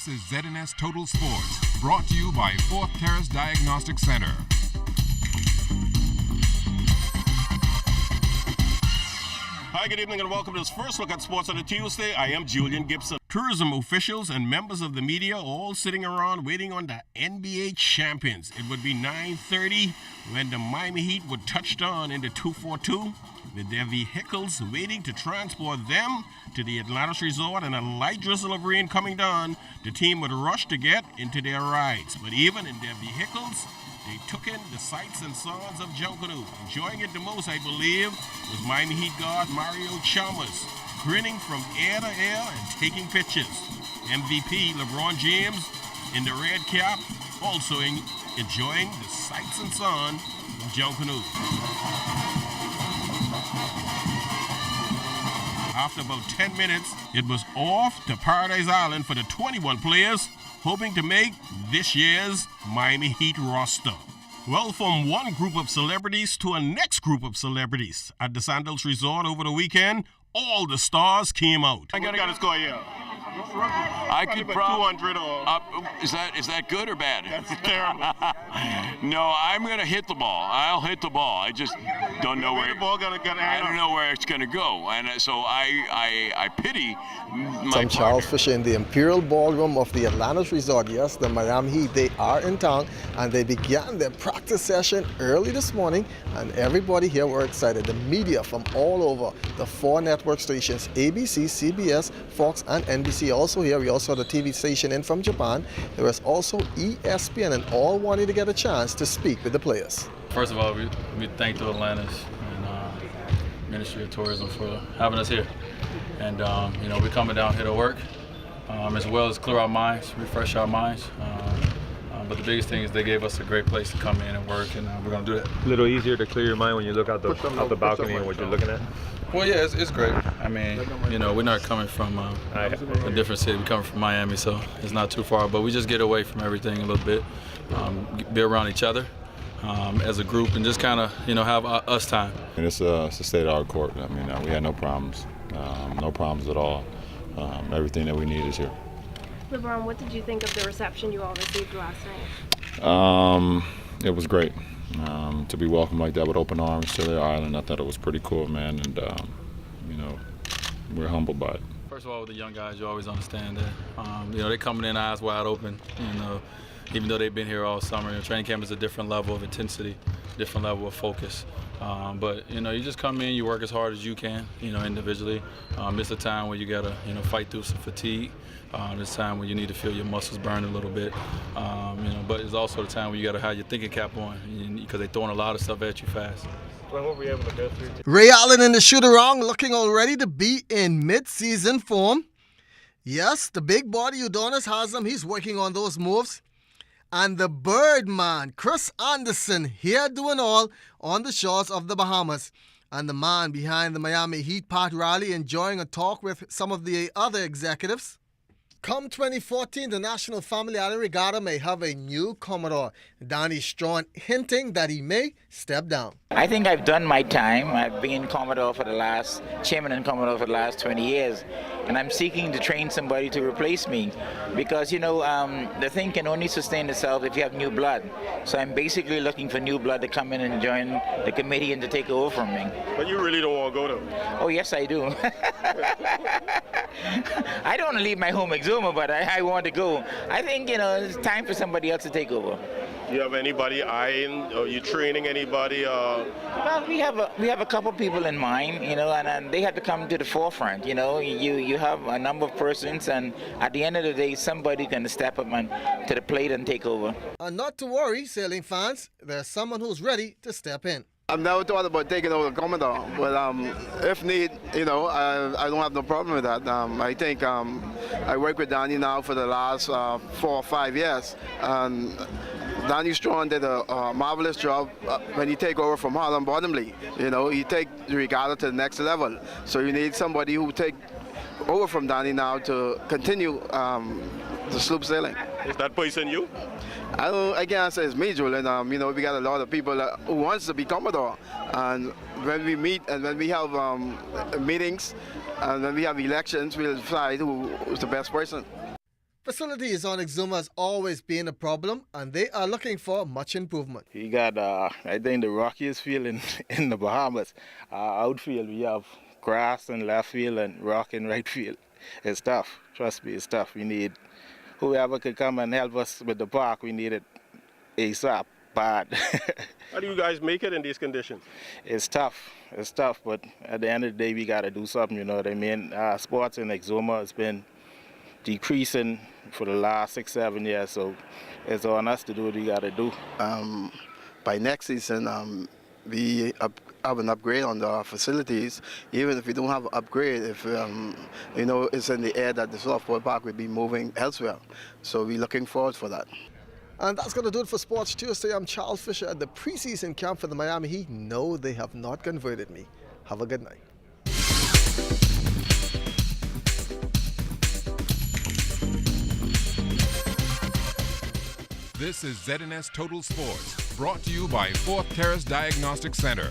This is ZNS Total Sports, brought to you by Fourth Terrace Diagnostic Center. Hi, good evening and welcome to this first look at sports on a Tuesday. I am Julian Gibson. Tourism officials and members of the media are all sitting around waiting on the NBA champions. It would be 9:30 when the Miami Heat would touch down in the 242 with their vehicles waiting to transport them to the Atlantis Resort, and a light drizzle of rain coming down. The team would rush to get into their rides, but even in their vehicles, they took in the sights and sounds of Junkanoo. Enjoying it the most, I believe, was Miami Heat guard Mario Chalmers, grinning from ear to ear and taking pictures. MVP LeBron James in the red cap, also enjoying the sights and sound of Junkanoo. After about 10 minutes, it was off to Paradise Island for the 21 players hoping to make this year's Miami Heat roster. Well, from one group of celebrities to a next group of celebrities at the Sandals Resort over the weekend, all the stars came out. I got to score, yeah. I could probably 200 or is that good or bad? That's terrible. No, I'm gonna hit the ball. I'll hit the ball. I just don't know where the ball gonna I don't know where it's gonna go, and so I pity my Some Charles Fisher in the Imperial Ballroom of the Atlantis Resort. Yes, the Miami Heat, they are in town, and they began their practice session early this morning, and everybody here were excited. The media from all over the 4 network stations, ABC, CBS, Fox, and NBC, also here. We also had a TV station in from Japan. There was also ESPN, and all wanted to get a chance to speak with the players. First of all, we thank the Atlantis and Ministry of Tourism for having us here. And we're coming down here to work, as well as clear our minds, refresh our minds. But the biggest thing is they gave us a great place to come in and work, and we're going to do that. A little easier to clear your mind when you look out the balcony and what you're looking at? Well, yeah, it's great. I mean, we're not coming from a different city. We're coming from Miami, so it's not too far. But we just get away from everything a little bit, be around each other as a group, and just kind of, have us time. And it's a state-of-the-art court. I mean, we had no problems at all. Everything that we need is here. LeBron, what did you think of the reception you all received last night? It was great. To be welcomed like that with open arms to their island, I thought it was pretty cool, man. And we're humbled by it. First of all, with the young guys, you always understand that. They're coming in eyes wide open. Even though they've been here all summer, training camp is a different level of intensity, different level of focus. But you just come in, you work as hard as you can, individually. It's a time where you gotta, fight through some fatigue. It's time when you need to feel your muscles burn a little bit. But it's also the time when you gotta have your thinking cap on, because they're throwing a lot of stuff at you fast. Well, what were we able to go through? Ray Allen in the shoot-around, looking already to be in mid-season form. Yes, the big body Udonis Haslam, he's working on those moves. And the Birdman, Chris Anderson, here doing all on the shores of the Bahamas. And the man behind the Miami Heat, Pat Riley, enjoying a talk with some of the other executives. Come 2014, the National Family Island Regatta may have a new Commodore. Danny Strawn hinting that he may step down. I think I've done my time. I've been chairman and Commodore for the last 20 years. And I'm seeking to train somebody to replace me. Because, the thing can only sustain itself if you have new blood. So I'm basically looking for new blood to come in and join the committee and to take over from me. But you really don't want to go though? Oh, yes, I do. I don't want to leave my home Exuma, but I want to go. I think, it's time for somebody else to take over. Do you have anybody eyeing? Are you training anybody? Well, we have a couple people in mind, and they have to come to the forefront. You have a number of persons, and at the end of the day, somebody can step up to the plate and take over. Not to worry, sailing fans. There's someone who's ready to step in. I've never thought about taking over the Commodore, but if need, I don't have no problem with that. I think I work with Danny now for the last 4 or 5 years, and Danny Strawn did a marvelous job when you take over from Harlem Bottomley. He take the regatta to the next level. So you need somebody who take over from Danny now to continue the sloop sailing. Is that person you? I can't say it's me, Julian. We got a lot of people who wants to be Commodore, and when we meet and when we have meetings and when we have elections, we'll decide who's the best person. Facilities on Exuma has always been a problem, and they are looking for much improvement. We got, I think, the rockiest field in the Bahamas. Outfield, we have grass in left field and rock in right field. It's tough. Trust me, it's tough. We need whoever could come and help us with the park. We need it ASAP. Bad. How do you guys make it in these conditions? It's tough. It's tough, but at the end of the day, we got to do something, you know what I mean? Sports in Exuma has been decreasing for the last 6-7 years, so it's on us to do what we got to do. By next season, we have an upgrade on the facilities. Even if we don't have an upgrade, if you know, it's in the air that the softball park will be moving elsewhere. So we're looking forward for that. And that's going to do it for Sports Tuesday. I'm Charles Fisher at the preseason camp for the Miami Heat. No, they have not converted me. Have a good night. This is ZNS Total Sports, brought to you by 4th Terrace Diagnostic Center.